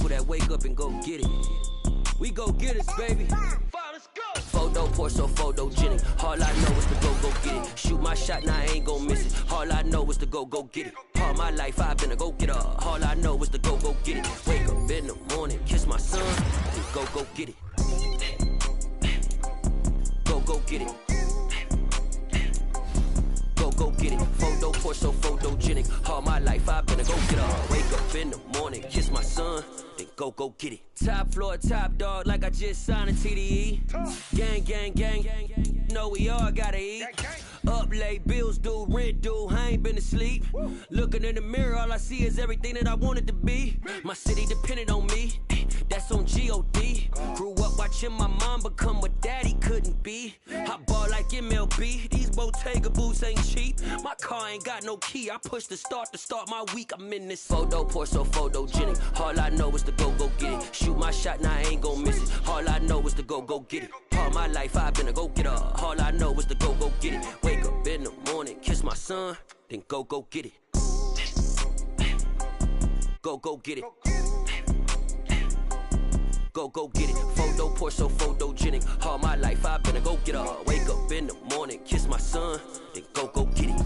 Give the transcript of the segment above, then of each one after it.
people that wake up and go get it. We go get it, baby. Let's go. Photo pour so photogenic. All I know is to go get it. Shoot my shot, now I ain't gon' miss it. All I know is to go get it. All my life I've been a go getter. All I know is to go get it. Wake up in the morning, kiss my son, then go get it. Go get it. Go get it. Photo pour so photogenic. All my life I've been a go getter. Wake up in the morning, kiss my son, then go get it. Top floor, top dog, like I just signed a TDE. Gang. Know we all gotta eat. Up late, bills due, rent due, I ain't been asleep. Looking in the mirror, all I see is everything that I wanted to be. My city depended on me, that's on G.O.D. Grew up watching my mom become what daddy couldn't be. I ball like MLB, these Bottega boots ain't cheap. My car ain't got no key, I push the start to start my week. I'm in this photo pour so photogenic. All I know is to go get it. Shoot my shot, now I ain't gon' miss it. All I know is to go get it. All my life I've been a go getter. All I know is to go get it. Wake up in the morning, kiss my son, then go get it. Go get it. Go get it. Photo pour so photogenic. All my life I've been a go getter. Wake up in the morning, kiss my son, then go get it.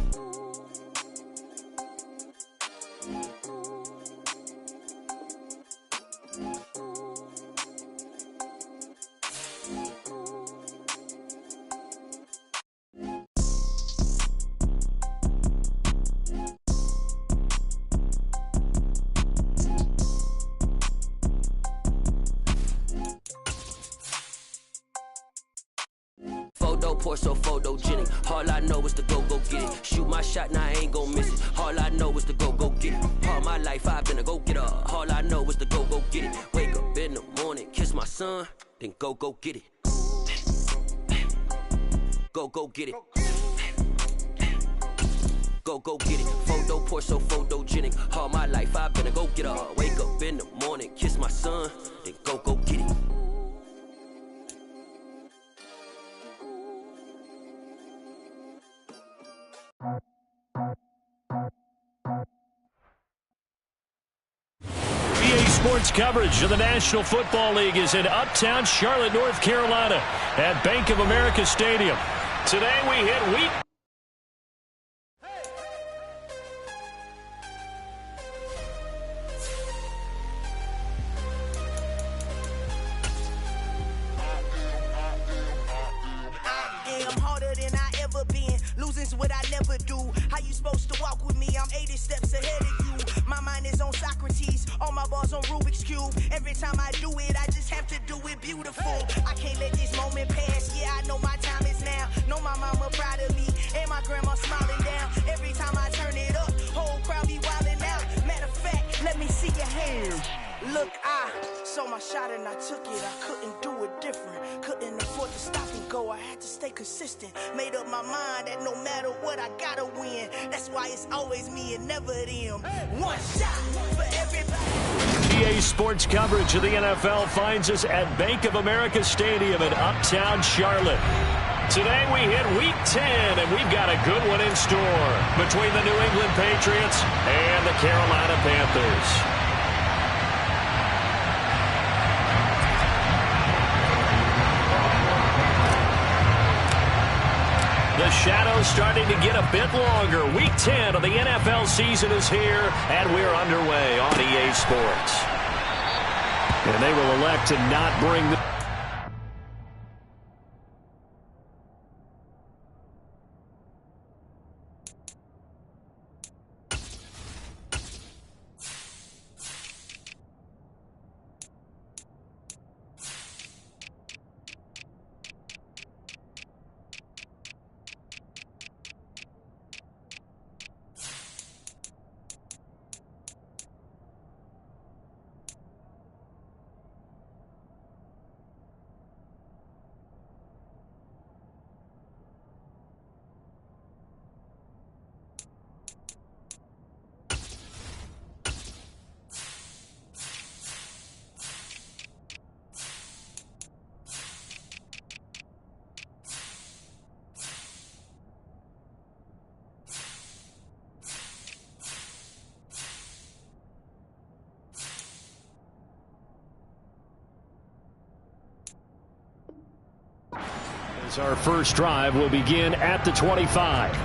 Photo pour so photogenic. All I know is to go get it. Shoot my shot, now I ain't gon' miss it. All I know is to go get it. All my life I've been a go getter. All I know is to go get it. Wake up in the morning, kiss my son, then go get it. Go get it. Go get it. Photo pour so photogenic. All my life I've been a go getter. Wake up in the morning, kiss my son, then go get it. EA Sports coverage of the National Football League is in uptown Charlotte, North Carolina at Bank of America Stadium. Today we hit week. Losing's what I never do. How you supposed to walk with me? I'm 80 steps ahead of you. My mind is on Socrates, all my balls on Rubik's Cube. Every time I do it, I just have to do it beautiful. I can't let this moment pass. Yeah, I know my time is now. Know my mama proud of me, and my grandma smiling down. Every time I turn it up, whole crowd be wildin' out. Matter of fact, let me see your hands. Look, I saw my shot and I took it. I couldn't do it different. Couldn't afford to stop and go. I had to stay consistent. Made up my mind that no matter what, I gotta win. That's why it's always me and never them. One shot for everybody. EA Sports coverage of the NFL finds us at Bank of America Stadium in uptown Charlotte. Today we hit Week 10, and we've got a good one in store between the New England Patriots and the Carolina Panthers. The shadow's starting to get a bit longer. Week 10 of the NFL season is here, and we're underway on EA Sports. And they will elect to not bring the... Our first drive will begin at the 25.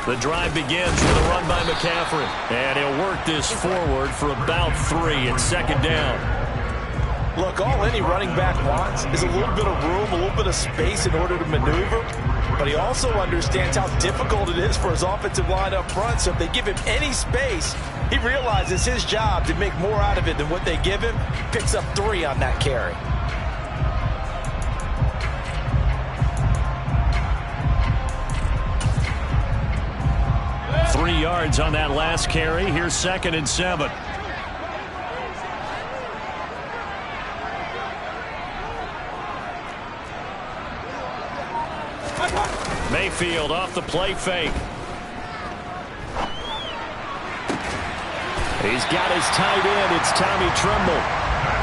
The drive begins with a run by McCaffrey. And he'll work this forward for about 3 at second down. Look, all any running back wants is a little bit of room, a little bit of space in order to maneuver. But he also understands how difficult it is for his offensive line up front. So if they give him any space, he realizes his job to make more out of it than what they give him. Picks up 3 on that carry. Three yards on that last carry. Here's 2nd and 7. Mayfield off the play fake. He's got his tight end. It's Tommy Tremble.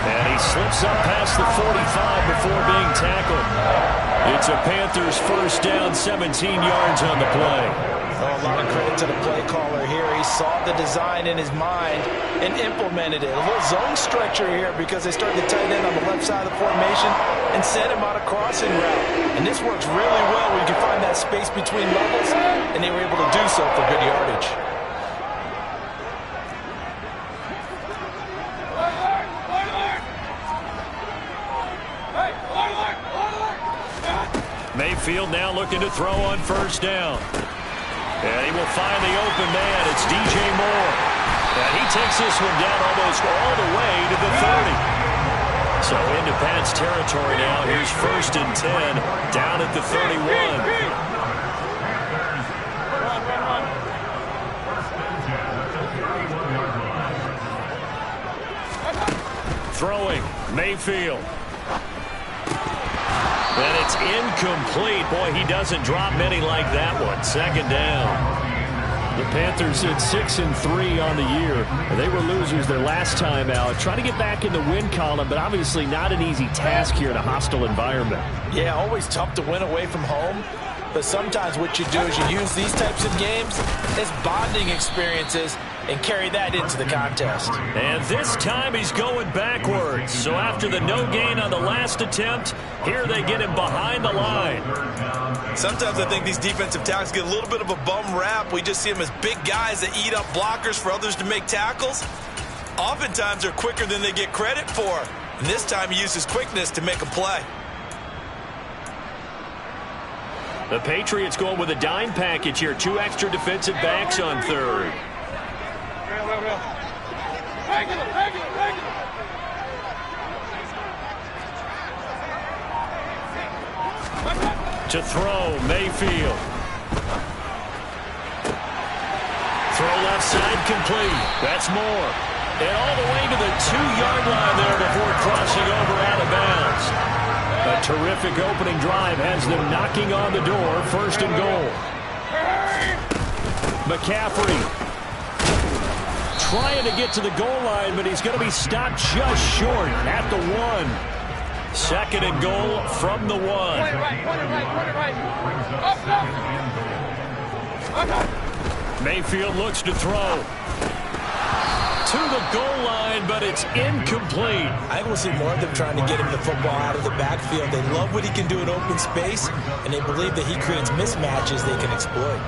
And he slips up past the 45 before being tackled. It's a Panthers first down, 17 yards on the play. Oh, a lot of credit to the play caller here. He saw the design in his mind and implemented it. A little zone structure here because they started the tight end on the left side of the formation and sent him on a crossing route. And this works really well where you can find that space between levels, and they were able to do so for good yardage. Mayfield now looking to throw on first down. And he will find the open man. It's DJ Moore. And he takes this one down almost all the way to the 30. So into Pat's territory now. Here's 1st and 10 down at the 31. Throwing, Mayfield. And it's incomplete. Boy, he doesn't drop many like that one. 2nd down. The Panthers at 6-3 on the year. They were losers their last time out. Trying to get back in the win column, but obviously not an easy task here in a hostile environment. Yeah, always tough to win away from home. But sometimes what you do is you use these types of games as bonding experiences and carry that into the contest. And this time he's going backwards. So after the no gain on the last attempt, here they get him behind the line. Sometimes I think these defensive tackles get a little bit of a bum rap. We just see them as big guys that eat up blockers for others to make tackles. Oftentimes they're quicker than they get credit for. And this time he uses quickness to make a play. The Patriots going with a dime package here. 2 extra defensive backs on 3rd. To throw, Mayfield. Throw left side complete. That's Moore. And all the way to the 2-yard line there before crossing over out of bounds. A terrific opening drive has them knocking on the door. 1st and goal. McCaffrey trying to get to the goal line, but he's going to be stopped just short at the 1. 2nd and goal from the 1. Mayfield looks to throw. To the goal line, but it's incomplete. I will see more of them trying to get him the football out of the backfield. They love what he can do in open space, and they believe that he creates mismatches they can exploit.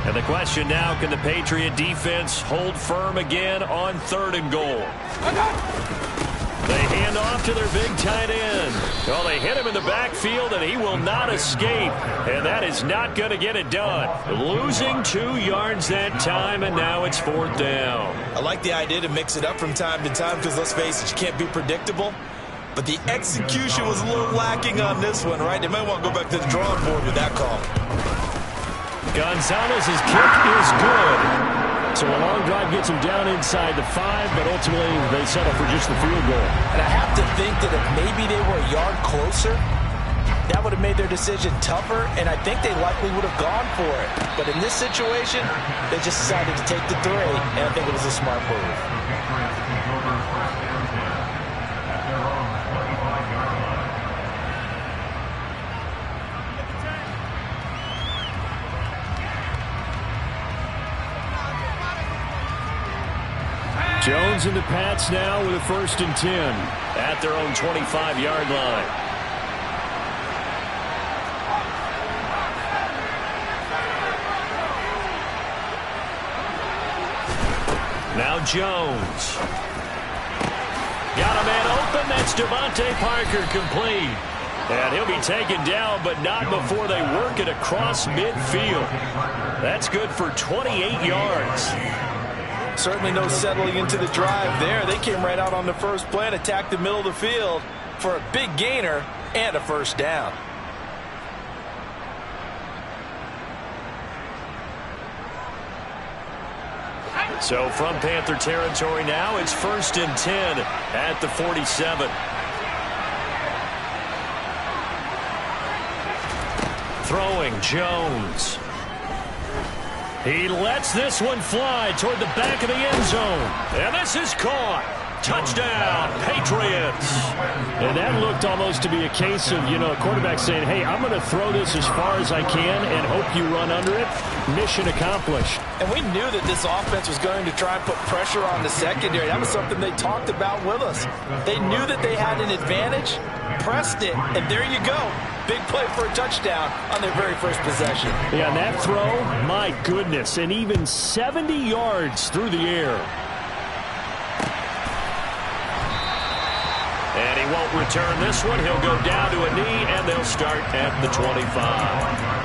And the question now, can the Patriot defense hold firm again on 3rd and goal? They hand off to their big tight end. Well, they hit him in the backfield, and he will not escape. And that is not going to get it done. Losing 2 yards that time, and now it's 4th down. I like the idea to mix it up from time to time because, let's face it, you can't be predictable. But the execution was a little lacking on this one, right? They might want to go back to the drawing board with that call. Gonzalez's kick is good. So a long drive gets him down inside the 5, but ultimately they settle for just the field goal. And I have to think that if maybe they were a yard closer, that would have made their decision tougher, and I think they likely would have gone for it. But in this situation, they just decided to take the 3, and I think it was a smart move. Jones and the Pats now with a 1st and 10 at their own 25-yard line. Now Jones. Got a man open. That's Devontae Parker complete. And he'll be taken down, but not before they work it across midfield. That's good for 28 yards. Certainly no settling into the drive there. They came right out on the first play and attacked the middle of the field for a big gainer and a 1st down. So from Panther territory now, it's 1st and 10 at the 47. Throwing Jones. He lets this one fly toward the back of the end zone. And this is caught. Touchdown, Patriots. And that looked almost to be a case of, a quarterback saying, hey, I'm going to throw this as far as I can and hope you run under it. Mission accomplished. And we knew that this offense was going to try and put pressure on the secondary. That was something they talked about with us. They knew that they had an advantage, pressed it, and there you go. Big play for a touchdown on their very first possession. Yeah, and that throw, my goodness, and even 70 yards through the air. And he won't return this one. He'll go down to a knee, and they'll start at the 25.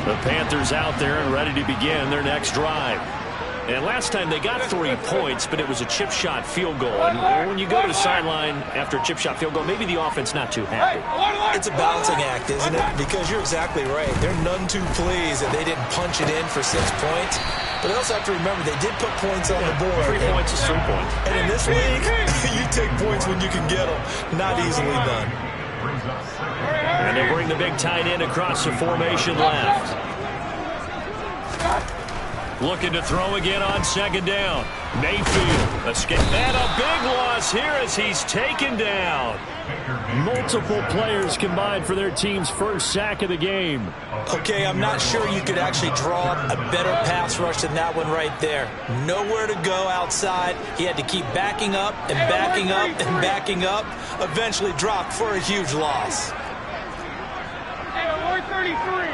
The Panthers out there and ready to begin their next drive. And last time they got 3 points, but it was a chip shot field goal. And when you go to the sideline after a chip shot field goal, maybe the offense not too happy. It's a balancing act, isn't it? Because you're exactly right. They're none too pleased that they didn't punch it in for 6 points. But they also have to remember they did put points on the board. 3 points is 3 points. And in this league, you take points when you can get them. Not easily done. And they bring the big tight end across the formation left. Looking to throw again on 2nd down. Mayfield escape. And a big loss here as he's taken down. Multiple players combined for their team's first sack of the game. Okay, I'm not sure you could actually draw up a better pass rush than that one right there. Nowhere to go outside. He had to keep backing up and backing up and backing up. Eventually dropped for a huge loss. Hey, 133.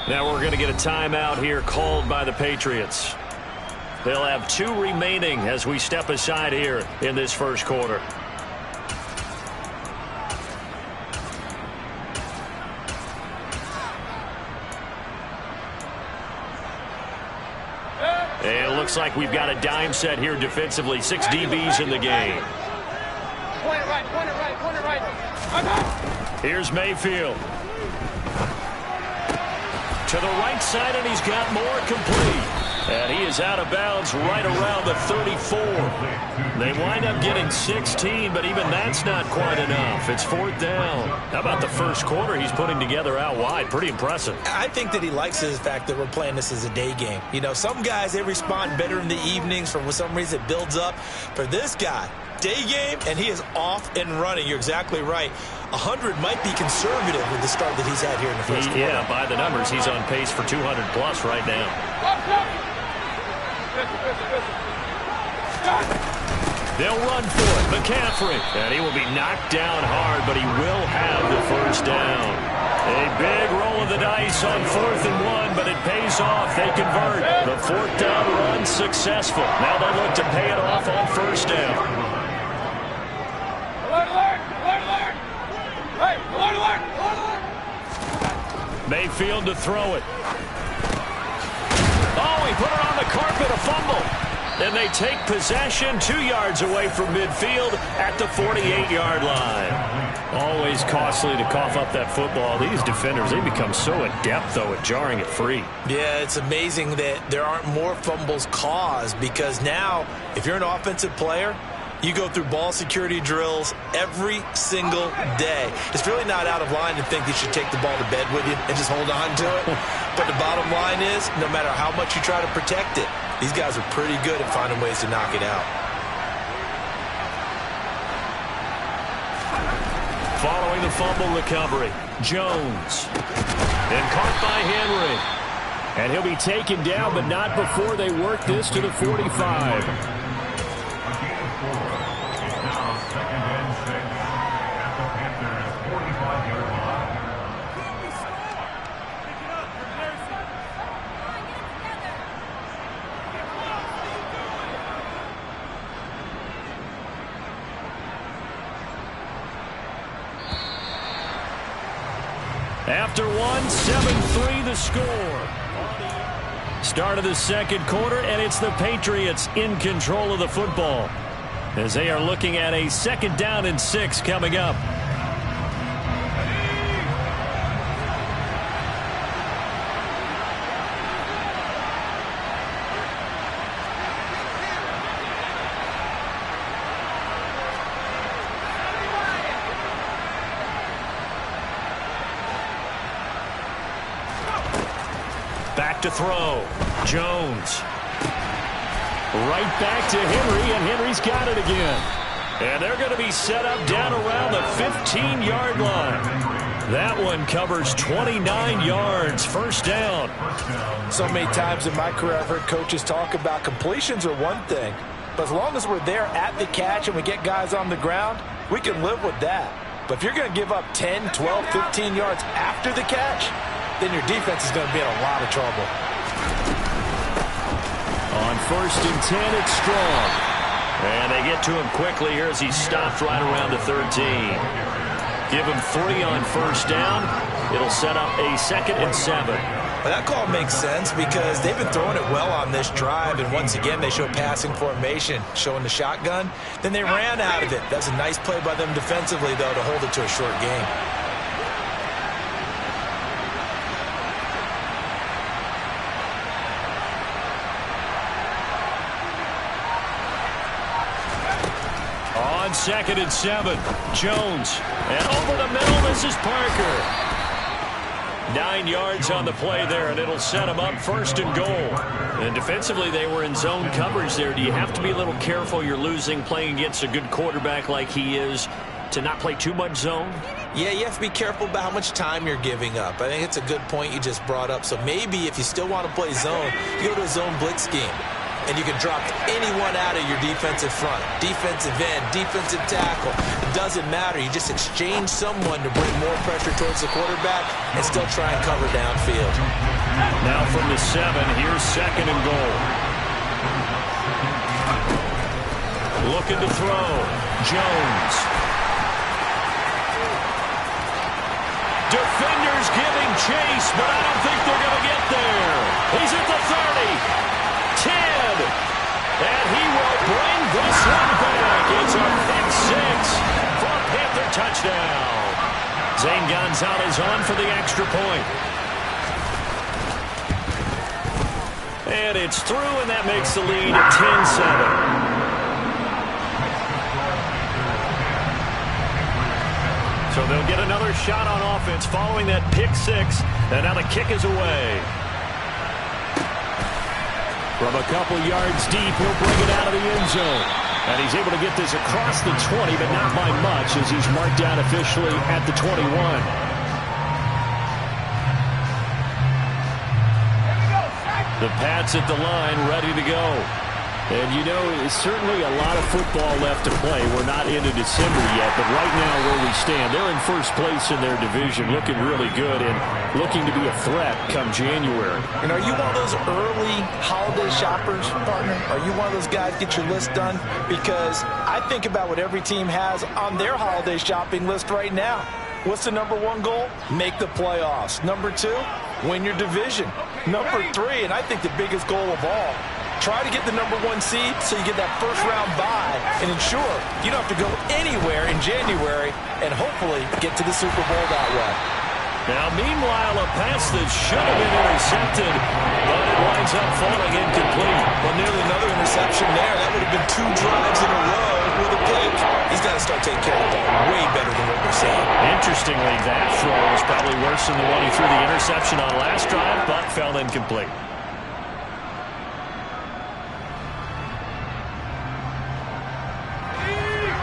Now we're going to get a timeout here called by the Patriots. They'll have 2 remaining as we step aside here in this first quarter. And it looks like we've got a dime set here defensively. 6 DBs in the game. Point it right, point it right, point it right. Here's Mayfield. To the right side, and he's got more complete. And he is out of bounds right around the 34. They wind up getting 16, but even that's not quite enough. It's 4th down. How about the first quarter he's putting together out wide? Pretty impressive. I think that he likes the fact that we're playing this as a day game. Some guys, they respond better in the evenings. For some reason, it builds up. For this guy, day game, and he is off and running. You're exactly right. 100 might be conservative with the start that he's had here in the first quarter. Yeah, by the numbers, he's on pace for 200 plus right now. They'll run for it. McCaffrey. And he will be knocked down hard, but he will have the first down. A big roll of the dice twice on 4th and 1, but it pays off. They convert. The 4th down run successful. Now they look to pay it off on 1st down. Alert, alert! Alert, alert! Hey, alert, alert! Alert, alert! Mayfield to throw it. Oh, he put it on the carpet, a fumble. And they take possession 2 yards away from midfield at the 48-yard line. Always costly to cough up that football. These defenders, they become so adept, though, at jarring it free. Yeah, it's amazing that there aren't more fumbles caused, because now, if you're an offensive player, you go through ball security drills every single day. It's really not out of line to think you should take the ball to bed with you and just hold on to it. But the bottom line is, no matter how much you try to protect it, these guys are pretty good at finding ways to knock it out. Following the fumble recovery, Jones. And caught by Henry. And he'll be taken down, but not before they work this to the 45. Now 2nd and 6 at the Panthers 45-yard line. After one, 7-3 the score. Start of the 2nd quarter, and it's the Patriots in control of the football, as they are looking at a 2nd down and 6 coming up. Back to throw. Jones. Right back to Henry, and Henry's got it again. And they're going to be set up down around the 15-yard line. That one covers 29 yards. 1st down. So many times in my career I've heard coaches talk about completions are one thing, but as long as we're there at the catch and we get guys on the ground, we can live with that. But if you're going to give up 10, 12, 15 yards after the catch, then your defense is going to be in a lot of trouble. On 1st and 10, it's Strong. And they get to him quickly here as he stopped right around the 13. Give him 3 on 1st down. It'll set up a 2nd and 7. Well, that call makes sense because they've been throwing it well on this drive, and once again they show passing formation, showing the shotgun. Then they ran out of it. That's a nice play by them defensively, though, to hold it to a short game. On 2nd and 7, Jones. And over the middle, this is Parker. 9 yards on the play there, and it'll set them up 1st and goal. And defensively, they were in zone coverage there. Do you have to be a little careful? You're losing playing against a good quarterback like he is to not play too much zone? Yeah, you have to be careful about how much time you're giving up. I think it's a good point you just brought up. So maybe if you still want to play zone, you go to a zone blitz scheme. And you can drop anyone out of your defensive front, defensive end, defensive tackle. It doesn't matter. You just exchange someone to bring more pressure towards the quarterback and still try and cover downfield. Now from the 7, here's 2nd and goal. Looking to throw. Jones. Defenders giving chase, but I don't think they're going to get there. He's at the 30. 10, and he will bring this one back. It's a pick 6 for a Panther touchdown. Zane Gonzalez on for the extra point. And it's through, and that makes the lead 10-7. So they'll get another shot on offense following that pick 6, and now the kick is away. From a couple yards deep, he'll bring it out of the end zone. And he's able to get this across the 20, but not by much, as he's marked down officially at the 21. The Pats at the line, ready to go. And, you know, it's certainly a lot of football left to play. We're not into December yet, but right now where we stand, they're in first place in their division, looking really good and looking to be a threat come January. And are you one of those early holiday shoppers, partner? Are you one of those guys get your list done? Because I think about what every team has on their holiday shopping list right now. What's the number one goal? Make the playoffs. Number two, win your division. Number three, and I think the biggest goal of all, try to get the number one seed so you get that first round bye and ensure you don't have to go anywhere in January and hopefully get to the Super Bowl that way. Now, meanwhile, a pass that should have been intercepted, but it winds up falling incomplete. Well, nearly another interception there. That would have been 2 drives in a row with a pick. He's got to start taking care of the ball way better than what we're seeing. Interestingly, that throw was probably worse than the one he threw the interception on last drive, but fell incomplete.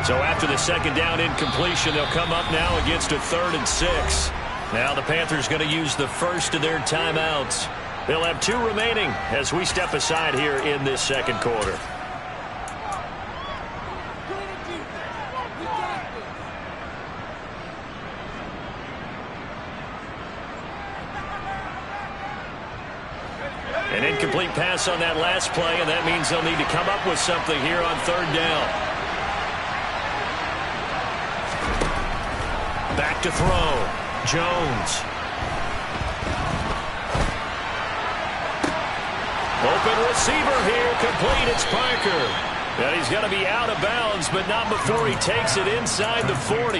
So after the second down incompletion, they'll come up now against a 3rd and 6. Now the Panthers going to use the first of their timeouts. They'll have 2 remaining as we step aside here in this second quarter. An incomplete pass on that last play, and that means they'll need to come up with something here on 3rd down. Back to throw. Jones. Open receiver here. Complete. It's Parker. And he's going to be out of bounds, but not before he takes it inside the 40.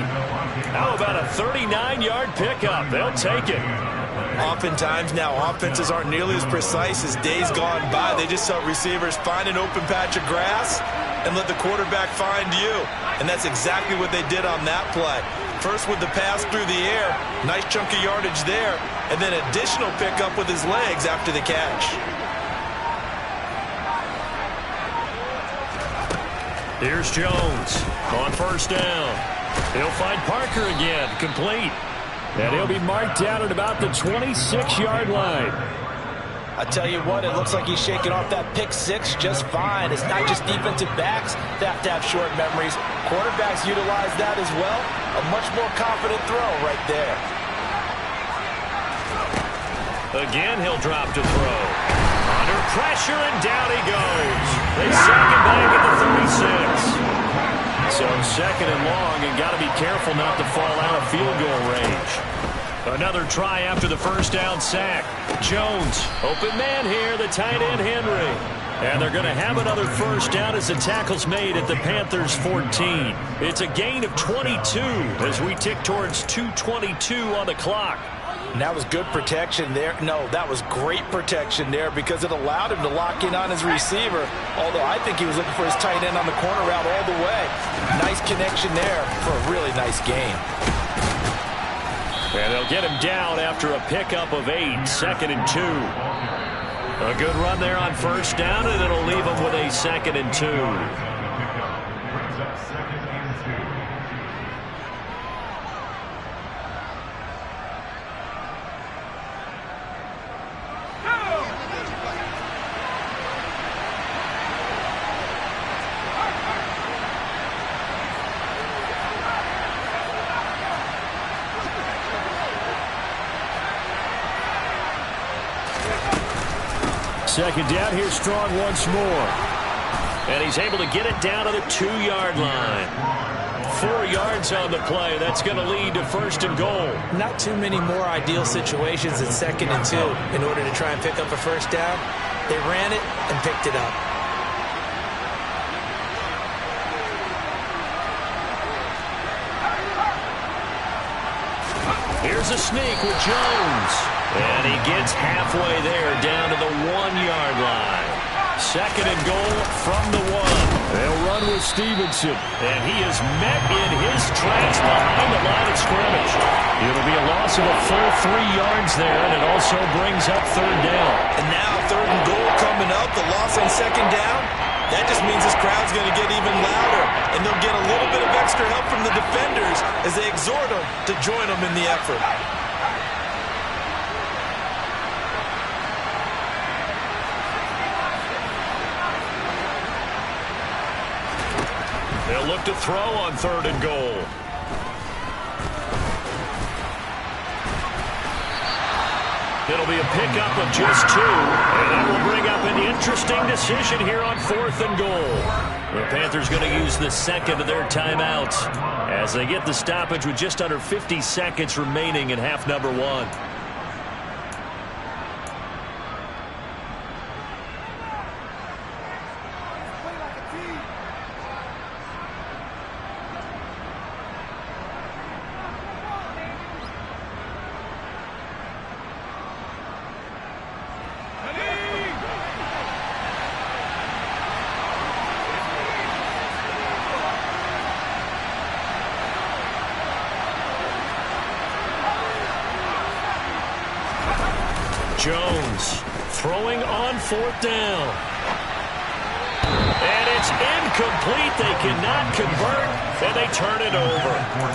How about a 39-yard pickup? They'll take it. Oftentimes now offenses aren't nearly as precise as days gone by. They just saw receivers find an open patch of grass and let the quarterback find you. And that's exactly what they did on that play. First with the pass through the air, nice chunk of yardage there, and then additional pickup with his legs after the catch. Here's Jones on 1st down. He'll find Parker again, complete. And he'll be marked down at about the 26-yard line. I tell you what, it looks like he's shaking off that pick 6 just fine. It's not just defensive backs that have to have short memories. Quarterbacks utilize that as well. A much more confident throw right there. Again, he'll drop to throw. Under pressure, and down he goes. They sack him back at the 36. So 2nd and long, and got to be careful not to fall out of field goal range. Another try after the 1st down sack. Jones, open man here, the tight end Henry. And they're going to have another 1st down as the tackle's made at the Panthers 14. It's a gain of 22 as we tick towards 2:22 on the clock. And that was good protection there. No, that was great protection there because it allowed him to lock in on his receiver. Although I think he was looking for his tight end on the corner route all the way. Nice connection there for a really nice gain. And they'll get him down after a pickup of 8, 2nd and 2. A good run there on 1st down, and it'll leave him with a 2nd and 2. Second down, here's Strong once more. And he's able to get it down to the 2-yard line. 4 yards on the play. That's going to lead to 1st and goal. Not too many more ideal situations than 2nd and 2 in order to try and pick up a 1st down. They ran it and picked it up. Here's a sneak with Jones. And he gets halfway there down to the 1-yard line. 2nd and goal from the 1. They'll run with Stevenson. And he is met in his tracks behind the line of scrimmage. It'll be a loss of a full 3 yards there, and it also brings up 3rd down. And now 3rd and goal coming up. The loss on 2nd down. That just means this crowd's going to get even louder. And they'll get a little bit of extra help from the defenders as they exhort them to join them in the effort. They'll look to throw on 3rd and goal. It'll be a pickup of just 2, and that will bring up an interesting decision here on 4th and goal. The Panthers going to use the second of their timeouts as they get the stoppage with just under 50 seconds remaining in half number 1. Jones throwing on 4th down. And it's incomplete. They cannot convert, and they turn it over.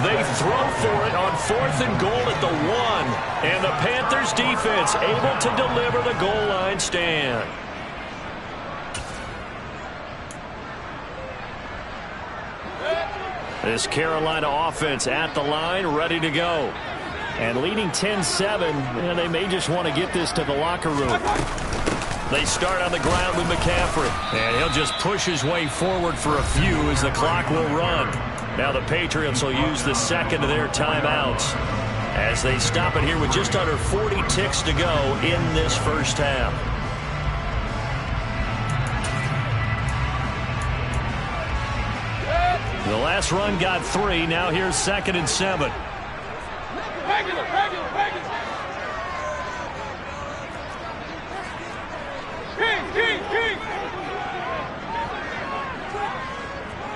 They throw for it on 4th and goal at the 1. And the Panthers defense able to deliver the goal line stand. This Carolina offense at the line, ready to go. And leading 10-7, and they may just want to get this to the locker room. They start on the ground with McCaffrey. And he'll just push his way forward for a few as the clock will run. Now the Patriots will use the second of their timeouts as they stop it here with just under 40 ticks to go in this first half. The last run got 3. Now here's 2nd and 7. Regular. King.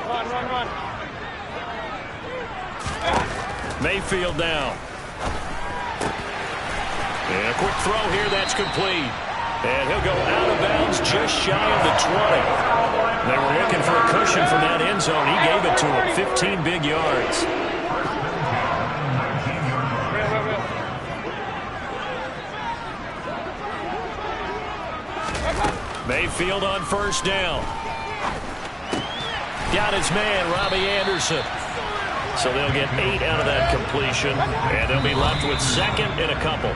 Run. Mayfield down. And a quick throw here, that's complete. And he'll go out of bounds just shy of the 20. They were looking for a cushion from that end zone. He gave it to him, 15 big yards. Mayfield on 1st down. Got his man, Robbie Anderson. So they'll get 8 out of that completion, and they'll be left with 2nd and a couple.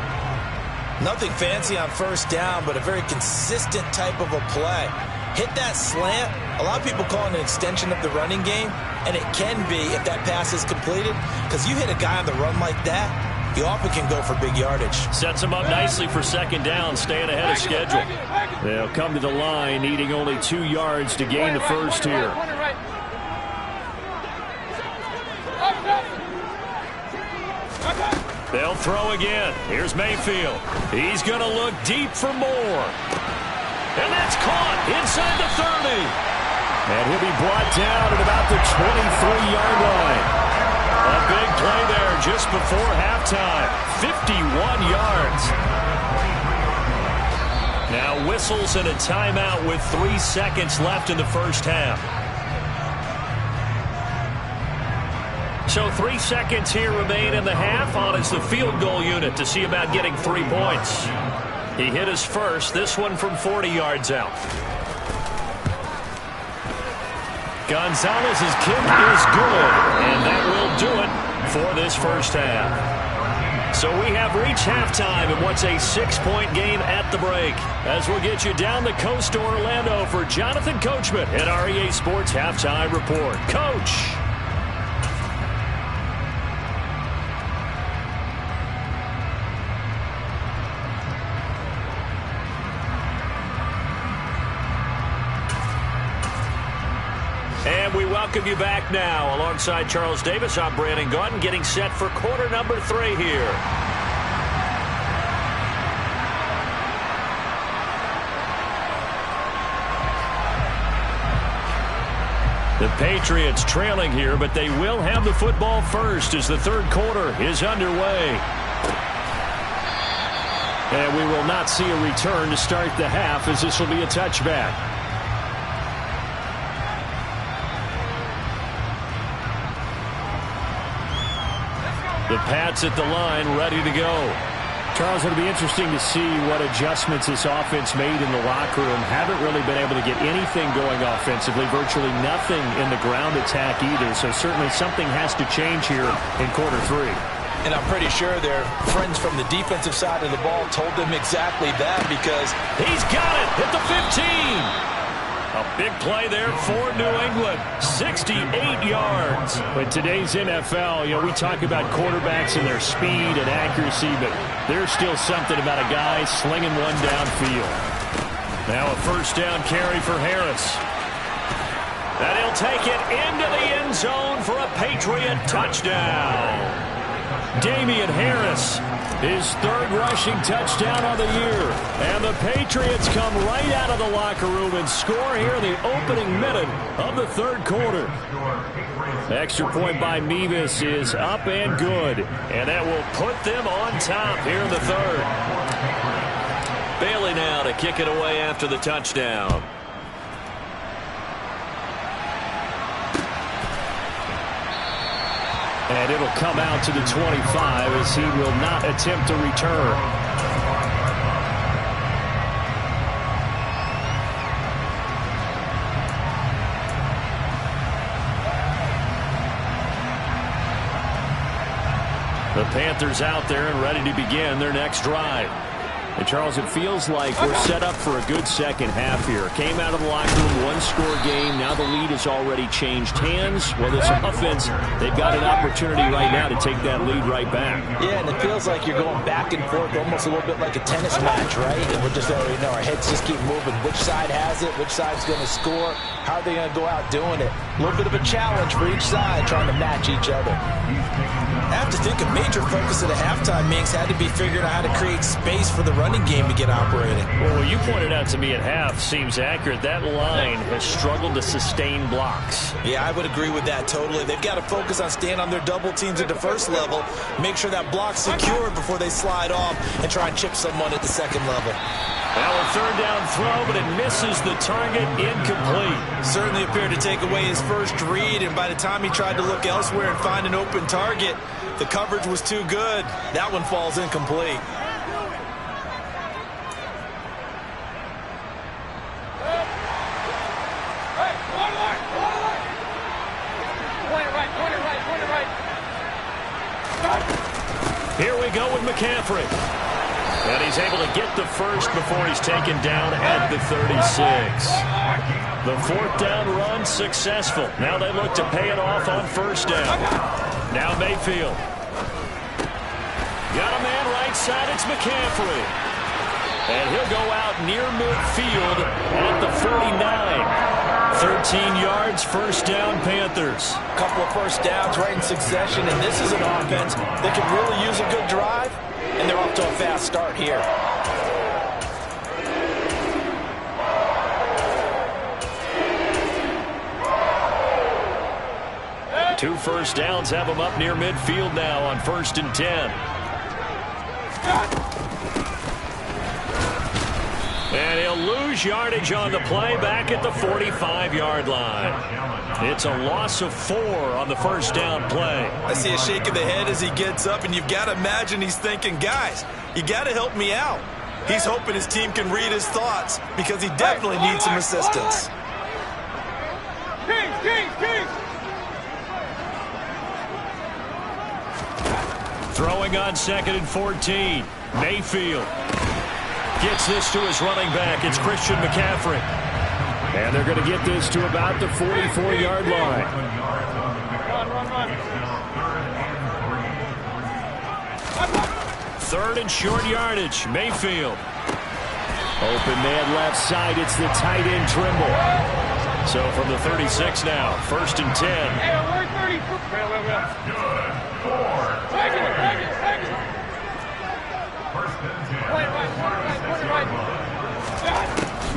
Nothing fancy on 1st down, but a very consistent type of a play. Hit that slant. A lot of people call it an extension of the running game, and it can be if that pass is completed, because you hit a guy on the run like that, you often can go for big yardage. Sets him up nicely for 2nd down, staying ahead of schedule. They'll come to the line, needing only 2 yards to gain the first here. They'll throw again. Here's Mayfield. He's going to look deep for more. And that's caught inside the 30. And he'll be brought down at about the 23-yard line. A big play there just before halftime. 51 yards. Now whistles and a timeout with 3 seconds left in the first half. So 3 seconds here remain in the half. On is the field goal unit to see about getting 3 points. He hit his first, this one from 40 yards out. Gonzalez's kick is good, and that will do it for this first half. So we have reached halftime in what's a 6-point game at the break. As we'll get you down the coast to Orlando for Jonathan Coachman at our EA Sports Halftime Report. Coach. And we welcome you back now. Alongside Charles Davis, I'm Brandon Gaudin, getting set for quarter number 3 here. The Patriots trailing here, but they will have the football first as the third quarter is underway. And we will not see a return to start the half, as this will be a touchback. The Pats at the line, ready to go. Charles, it'll be interesting to see what adjustments this offense made in the locker room. Haven't really been able to get anything going offensively, virtually nothing in the ground attack either. So certainly something has to change here in quarter 3. And I'm pretty sure their friends from the defensive side of the ball told them exactly that, because he's got it at the 15. A big play there for New England. 68 yards. In today's NFL, we talk about quarterbacks and their speed and accuracy, but there's still something about a guy slinging one downfield. Now a first down carry for Harris. And he'll take it into the end zone for a Patriot touchdown. Damian Harris, his 3rd rushing touchdown of the year. And the Patriots come right out of the locker room and score here in the opening minute of the 3rd quarter. The extra point by Mevis is up and good. And that will put them on top here in the 3rd. Bailey now to kick it away after the touchdown. And it'll come out to the 25 as he will not attempt to return. The Panthers out there and ready to begin their next drive. And, Charles, it feels like we're set up for a good second half here. Came out of the locker room, one-score game. Now the lead has already changed hands. Well, this offense, they've got an opportunity right now to take that lead right back. Yeah, and it feels like you're going back and forth, almost a little bit like a tennis match, right? And we're just already know our heads just keep moving. Which side has it? Which side's going to score? How are they going to go out doing it? A little bit of a challenge for each side, trying to match each other. I have to think a major focus of the halftime, Minks, had to be figuring out how to create space for the running game to get operating. Well, what you pointed out to me at half seems accurate. That line has struggled to sustain blocks. Yeah, I would agree with that totally. They've got to focus on staying on their double teams at the first level, make sure that block's secured before they slide off and try and chip someone at the second level. Now a 3rd down throw, but it misses the target, incomplete. Certainly appeared to take away his first read, and by the time he tried to look elsewhere and find an open target, the coverage was too good. That one falls incomplete. Here we go with McCaffrey. And he's able to get the first before he's taken down at the 36. The 4th down run successful. Now they look to pay it off on first down. Now Mayfield. Got a man right side. It's McCaffrey. And he'll go out near midfield at the 49. 13 yards, first down, Panthers. A couple of first downs right in succession, and this is an offense that could really use a good drive, and they're off to a fast start here. Two first downs have them up near midfield now on 1st and 10. And he'll lose yardage on the play back at the 45-yard line. It's a loss of 4 on the first down play. I see a shake of the head as he gets up, and you've got to imagine he's thinking, guys, you got to help me out. He's hoping his team can read his thoughts because he definitely needs some assistance. Throwing on 2nd and 14. Mayfield gets this to his running back. It's Christian McCaffrey. And they're going to get this to about the 44-yard line. Third and short yardage. Mayfield. Open man left side. It's the tight end Trimble. So from the 36 now, 1st and 10. Hey, we're 30.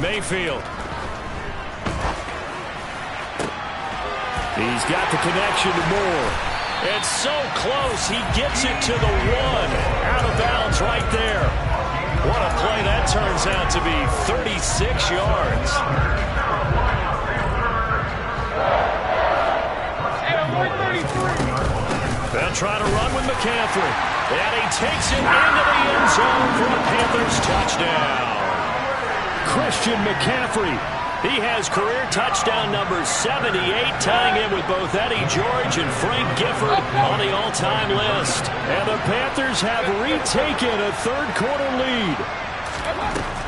Mayfield. He's got the connection to Moore. It's so close. He gets it to the 1. Out of bounds right there. What a play that turns out to be. 36 yards. They'll try to run with McCaffrey. And he takes it into the end zone for a Panthers touchdown. Christian McCaffrey. He has career touchdown number 78, tying in with both Eddie George and Frank Gifford on the all-time list. And the Panthers have retaken a third-quarter lead.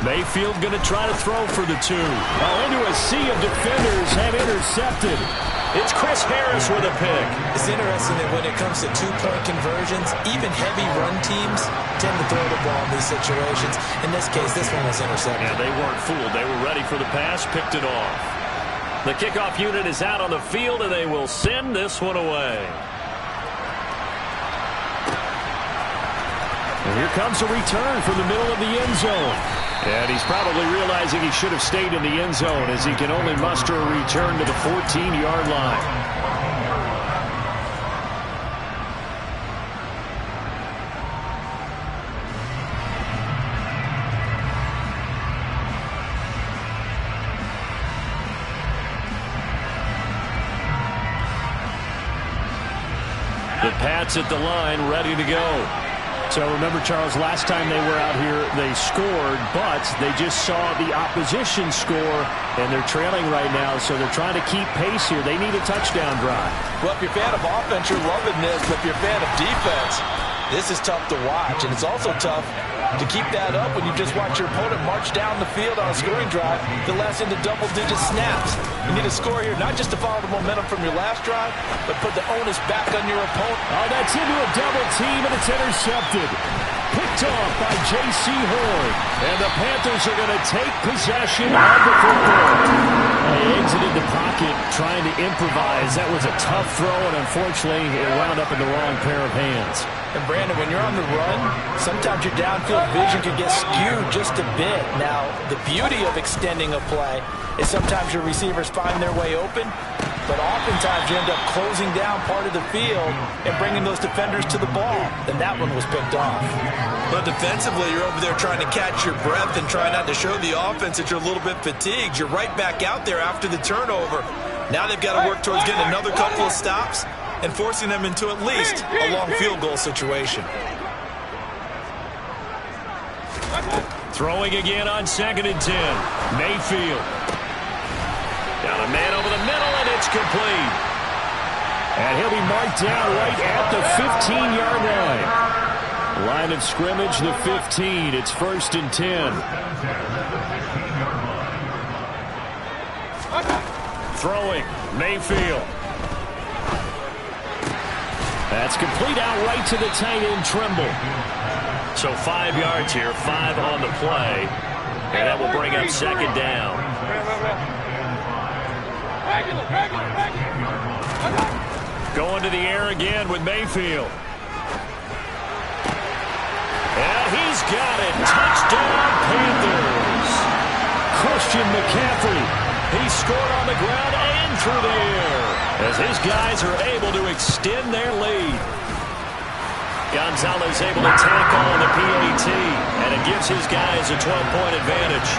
Mayfield going to try to throw for the two. Into a sea of defenders and intercepted. It's Chris Harris with a pick. It's interesting that when it comes to two-point conversions, even heavy run teams tend to throw the ball in these situations. In this case, this one was intercepted. Yeah, they weren't fooled. They were ready for the pass, picked it off. The kickoff unit is out on the field, and they will send this one away. And here comes a return from the middle of the end zone. And he's probably realizing he should have stayed in the end zone as he can only muster a return to the 14-yard line. The Pats at the line, ready to go. So remember, Charles, last time they were out here, they scored, but they just saw the opposition score, and they're trailing right now, so they're trying to keep pace here. They need a touchdown drive. Well, if you're a fan of offense, you're loving this, but if you're a fan of defense, this is tough to watch, and it's also tough to keep that up when you just watch your opponent march down the field on a scoring drive that lasts into double-digit snaps. You need a score here, not just to follow the momentum from your last drive, but put the onus back on your opponent. Oh, that's into a double team, and it's intercepted. Picked off by J.C. Horn. And the Panthers are going to take possession of the football. They exited the pocket trying to improvise. That was a tough throw, and unfortunately, it wound up in the wrong pair of hands. And Brandon, when you're on the run, sometimes your downfield vision can get skewed just a bit. Now, the beauty of extending a play is sometimes your receivers find their way open, but oftentimes you end up closing down part of the field and bringing those defenders to the ball. And that one was picked off. But defensively, you're over there trying to catch your breath and try not to show the offense that you're a little bit fatigued. You're right back out there after the turnover. Now they've got to work towards getting another couple of stops and forcing them into at least a long field goal situation. Throwing again on 2nd and 10. Mayfield. Got a man over the middle, and it's complete. And he'll be marked down right at the 15-yard line. Line of scrimmage, the 15. It's 1st and 10. Throwing. Mayfield. That's complete out right to the tight end, Trimble. So 5 yards here, 5 on the play. And that will bring up 2nd down. Going to the air again with Mayfield. And he's got it. Touchdown, Panthers. Christian McCaffrey. He scored on the ground and through the air as his guys are able to extend their lead. Gonzalez able to tack on the PAT, and it gives his guys a 12-point advantage.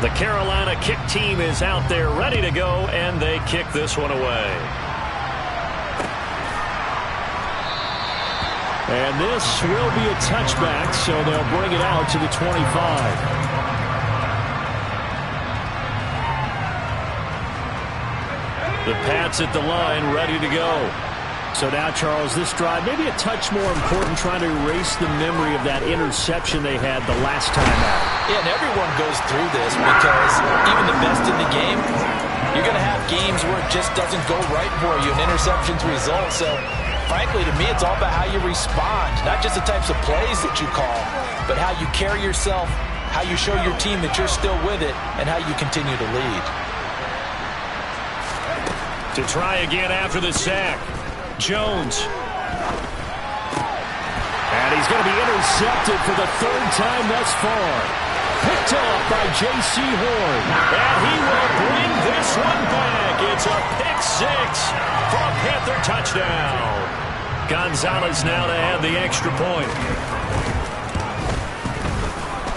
The Carolina kick team is out there ready to go, and they kick this one away. And this will be a touchback, so they'll bring it out to the 25. The Pats at the line, ready to go. So now, Charles, this drive maybe a touch more important, trying to erase the memory of that interception they had the last time out. Yeah, and everyone goes through this because even the best in the game, you're going to have games where it just doesn't go right for you, and interceptions result. So, frankly, to me, it's all about how you respond, not just the types of plays that you call, but how you carry yourself, how you show your team that you're still with it, and how you continue to lead. To try again after the sack. Jones. And he's going to be intercepted for the 3rd time thus far. Picked off by J.C. Horn. And he will bring this one back. It's a pick six for a Panther touchdown. Gonzalez now to add the extra point.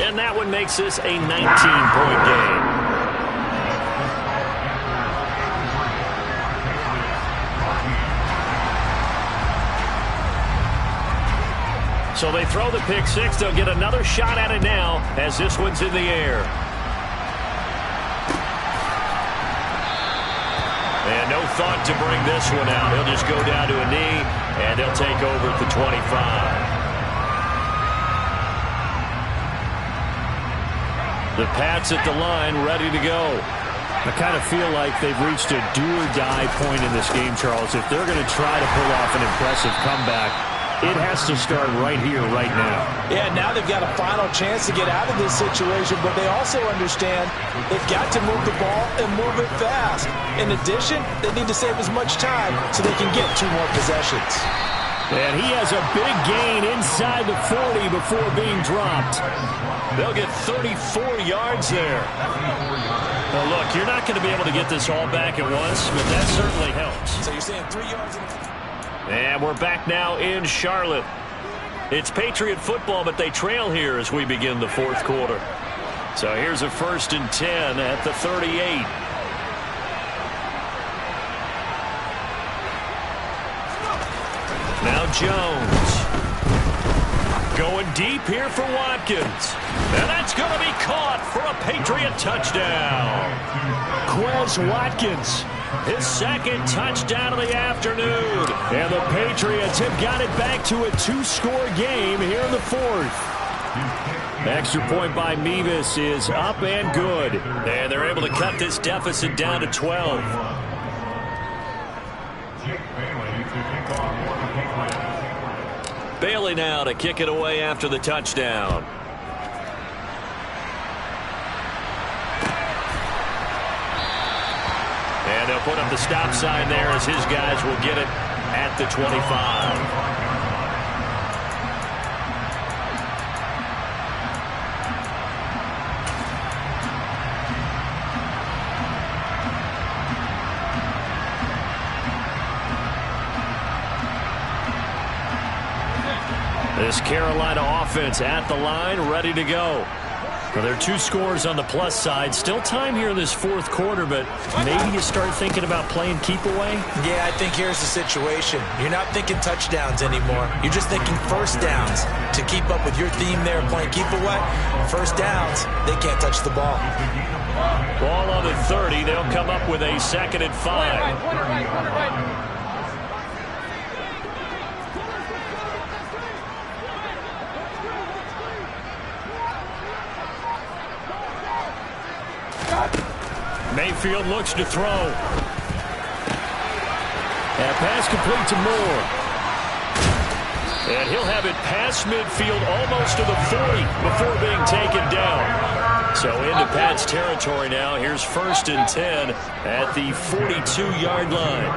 And that one makes this a 19-point game. So they throw the pick six. They'll get another shot at it now as this one's in the air. And no thought to bring this one out. He'll just go down to a knee, and he'll take over at the 25. The Pats at the line, ready to go. I kind of feel like they've reached a do-or-die point in this game, Charles. If they're going to try to pull off an impressive comeback, it has to start right here, right now. Yeah, now they've got a final chance to get out of this situation, but they also understand they've got to move the ball and move it fast. In addition, they need to save as much time so they can get 2 more possessions. And he has a big gain inside the 40 before being dropped. They'll get 34 yards there. Well, look, you're not going to be able to get this all back at once, but that certainly helps. So you're saying 3 yards in the... And we're back now in Charlotte. It's Patriot football, but they trail here as we begin the fourth quarter. So here's a 1st and 10 at the 38. Now Jones. Going deep here for Watkins. And that's going to be caught for a Patriot touchdown. Quez Watkins. His second touchdown of the afternoon. And the Patriots have got it back to a 2-score game here in the 4th. Extra point by Mevis is up and good. And they're able to cut this deficit down to 12. Bailey now to kick it away after the touchdown. And they'll put up the stop sign there as his guys will get it at the 25. This Carolina offense at the line, ready to go. Well, there are 2 scores on the plus side. Still time here in this 4th quarter, but maybe you start thinking about playing keep away? Yeah, I think here's the situation. You're not thinking touchdowns anymore. You're just thinking first downs. To keep up with your theme there, playing keep away, first downs, they can't touch the ball. Ball on the 30. They'll come up with a 2nd and 5. Mayfield looks to throw. And pass complete to Moore. And he'll have it past midfield almost to the 40 before being taken down. So into Pat's territory now. Here's 1st and 10 at the 42-yard line.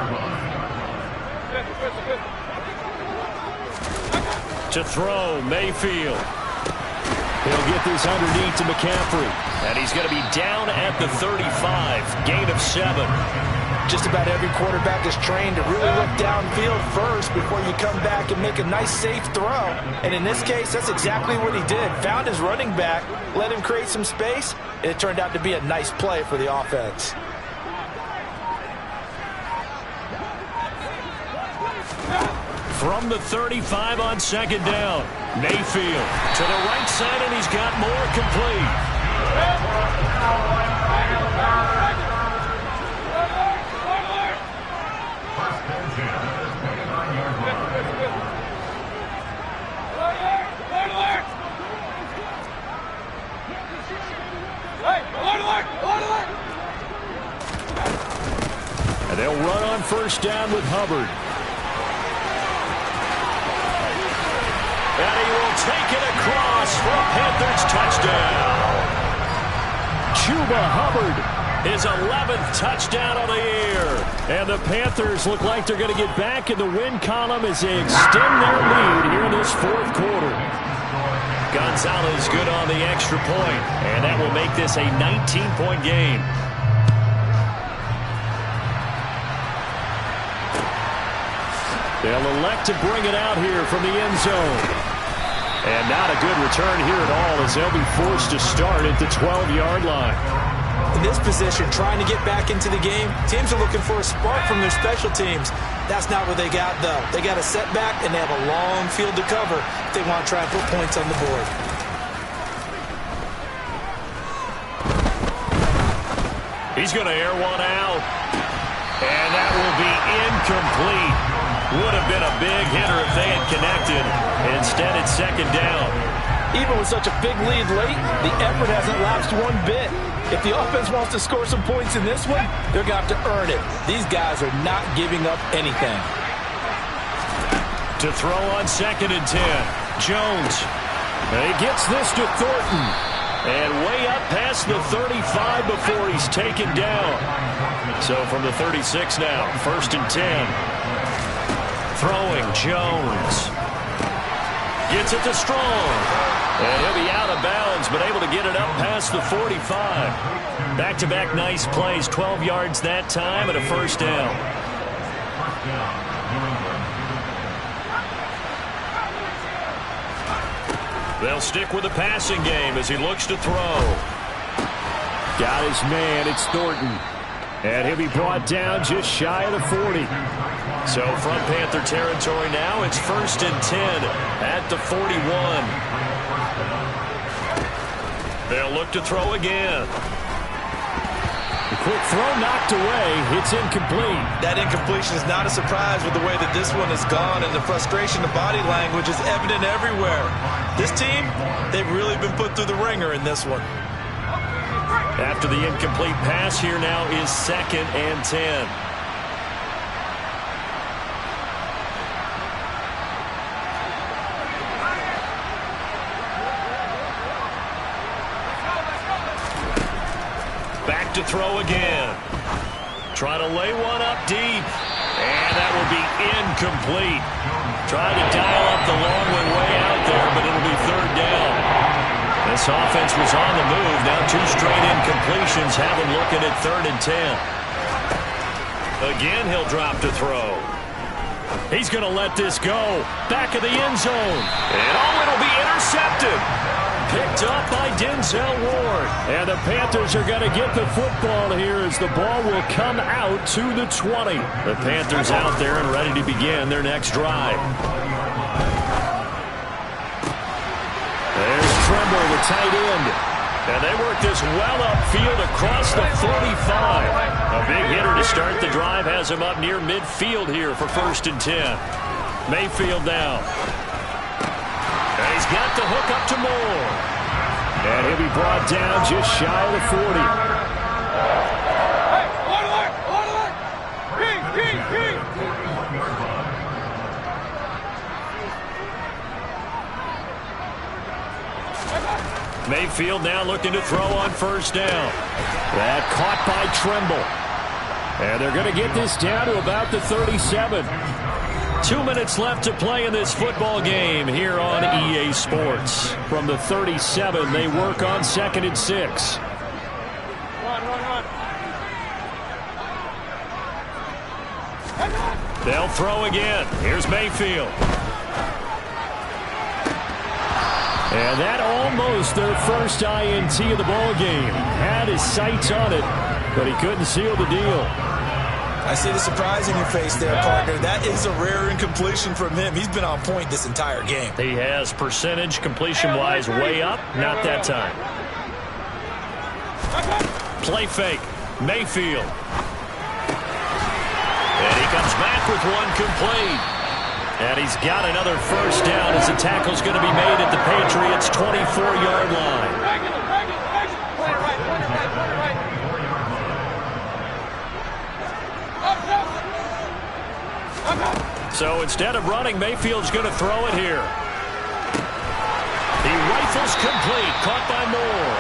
To throw, Mayfield. He'll get this underneath to McCaffrey. And he's going to be down at the 35. Gain of 7. Just about every quarterback is trained to really look downfield first before you come back and make a nice, safe throw. And in this case, that's exactly what he did. Found his running back, let him create some space, and it turned out to be a nice play for the offense. From the 35 on 2nd down. Mayfield to the right side, and he's got more complete. And they'll run on 1st down with Hubbard. And he will take it across for a Panthers touchdown. Chuba Hubbard. His 11th touchdown of the year. And the Panthers look like they're going to get back in the win column as they extend their lead here in this 4th quarter. Gonzalez good on the extra point, and that will make this a 19-point game. They'll elect to bring it out here from the end zone. And not a good return here at all, as they'll be forced to start at the 12-yard line. In this position, trying to get back into the game, teams are looking for a spark from their special teams. That's not what they got, though. They got a setback, and they have a long field to cover if they want to try and put points on the board. He's going to air one out, and that will be incomplete. Would have been a big hitter if they had connected. Instead, it's second down. Even with such a big lead late, the effort hasn't lapsed one bit. If the offense wants to score some points in this one, they're going to have to earn it. These guys are not giving up anything. To throw on 2nd and 10. Jones. He gets this to Thornton. And way up past the 35 before he's taken down. So from the 36 now, 1st and 10. Throwing Jones. Gets it to Strong. And he'll be out of bounds, but able to get it up past the 45. Back-to-back nice plays, 12 yards that time and a first down. They'll stick with the passing game as he looks to throw. Got his man, it's Thornton. And he'll be brought down just shy of the 40. So from Panther territory now, it's 1st and 10 at the 41. They'll look to throw again. The quick throw knocked away. It's incomplete. That incompletion is not a surprise with the way that this one has gone, and the frustration of body language is evident everywhere. This team, they've really been put through the ringer in this one. After the incomplete pass, here now is 2nd and 10. To throw again. Try to lay one up deep. And that will be incomplete. Trying to dial up the long one way out there, but it'll be 3rd down. This offense was on the move. Now 2 straight incompletions have him looking at 3rd and 10. Again, he'll drop to throw. He's going to let this go. Back of the end zone. And it'll be intercepted. Picked up by Denzel Ward. And the Panthers are going to get the football here as the ball will come out to the 20. The Panthers out there and ready to begin their next drive. There's Trimble, the tight end. And they work this well upfield across the 45. A big hitter to start the drive has him up near midfield here for 1st and 10. Mayfield now. And he's got the hook up to Moore. And he'll be brought down just shy of the 40. Hey, order! King! Mayfield now looking to throw on 1st down. That caught by Trimble. And they're going to get this down to about the 37. 2 minutes left to play in this football game here on EA Sports. From the 37, they work on 2nd and 6. Run. They'll throw again. Here's Mayfield. And that almost their first INT of the ball game. Had his sights on it, but he couldn't seal the deal. I see the surprise in your face there, partner. That is a rare incompletion from him. He's been on point this entire game. He has percentage completion-wise way up. Not that time. Play fake. Mayfield. And he comes back with one complete. And he's got another first down as the tackle's going to be made at the Patriots' 24-yard line. So instead of running, Mayfield's going to throw it here. He rifles complete, caught by Moore.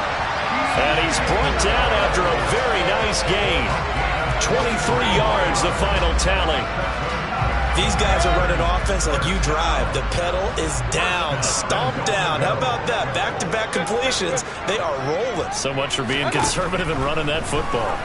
And he's brought down after a very nice gain. 23 yards, the final tally. These guys are running offense like you drive. The pedal is down, stomped down. How about that? Back-to-back completions. They are rolling. So much for being conservative and running that football.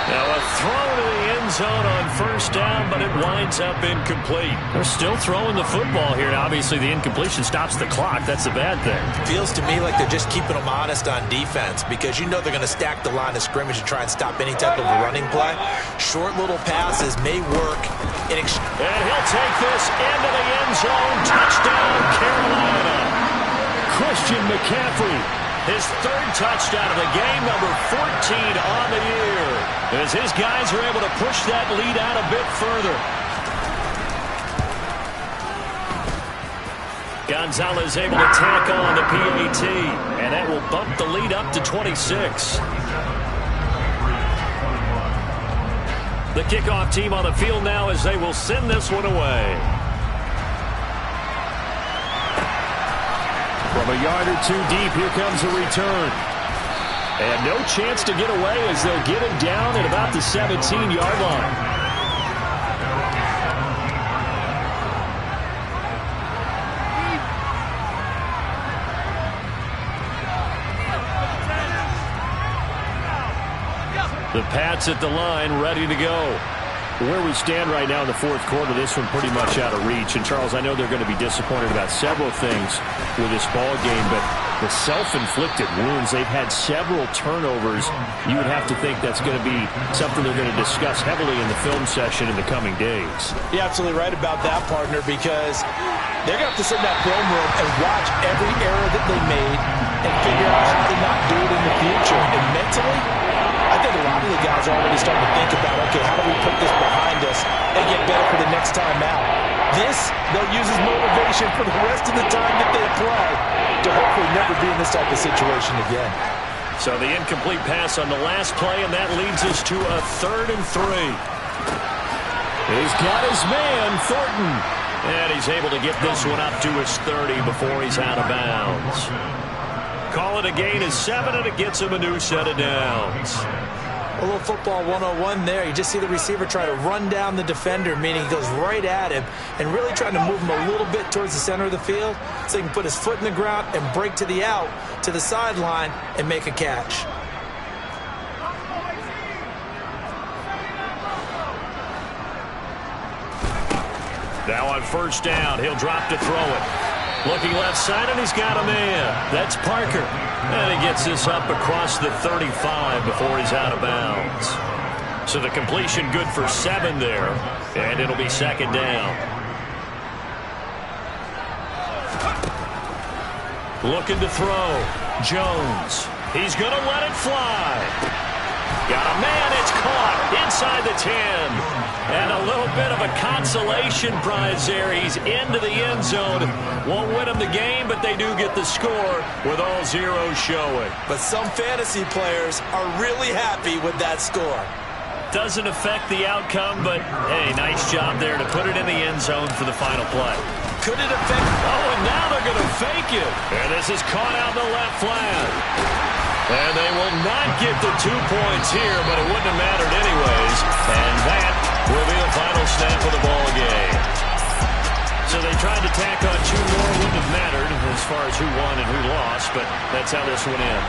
Now a throw to the end zone on first down, but it winds up incomplete. They're still throwing the football here. Now, obviously, the incompletion stops the clock. That's the bad thing. Feels to me like they're just keeping them honest on defense because you know they're going to stack the line of scrimmage and try and stop any type of a running play. Short little passes may work. And he'll take this into the end zone. Touchdown, Carolina. Christian McCaffrey. His third touchdown of the game, number 14 on the year, as his guys are able to push that lead out a bit further. Gonzalez able to tack on the PAT, and that will bump the lead up to 26. The kickoff team on the field now as they will send this one away. From a yard or two deep, here comes a return. And no chance to get away as they'll get him down at about the 17-yard line. The Pats at the line, ready to go. Where we stand right now in the fourth quarter, this one pretty much out of reach. And, Charles, I know they're going to be disappointed about several things with this ball game, but the self-inflicted wounds, they've had several turnovers. You would have to think that's going to be something they're going to discuss heavily in the film session in the coming days. You're absolutely right about that, partner, because they're going to have to sit in that film room and watch every error that they made and figure out how to not do it in the future. And mentally, I think a lot of the guys are already starting to think about, okay, how do we put this behind us and get better for the next time out? This, they'll use as motivation for the rest of the time that they play to hopefully never be in this type of situation again. So the incomplete pass on the last play, and that leads us to a 3rd and 3. He's got his man, Thornton. And he's able to get this one up to his 30 before he's out of bounds. Call it a gain of 7, and it gets him a new set of downs. A little football 101 there. You just see the receiver try to run down the defender, meaning he goes right at him and really trying to move him a little bit towards the center of the field so he can put his foot in the ground and break to the out, to the sideline, and make a catch. Now on first down, he'll drop to throw it. Looking left side, and he's got a man. That's Parker. And he gets this up across the 35 before he's out of bounds. So the completion good for 7 there, and it'll be 2nd down. Looking to throw. Jones. He's going to let it fly. Got a man, it's caught inside the 10. And a little bit of a consolation prize there. He's into the end zone. Won't win them the game, but they do get the score with all zeros showing. But some fantasy players are really happy with that score. Doesn't affect the outcome, but, hey, nice job there to put it in the end zone for the final play. Could it affect? Oh, and now they're going to fake it. And this is caught out in the left flat. And they will not get the 2 points here, but it wouldn't have mattered anyways. And that will be the final snap of the ball game. So they tried to tack on 2 more. Wouldn't have mattered as far as who won and who lost, but that's how this went in.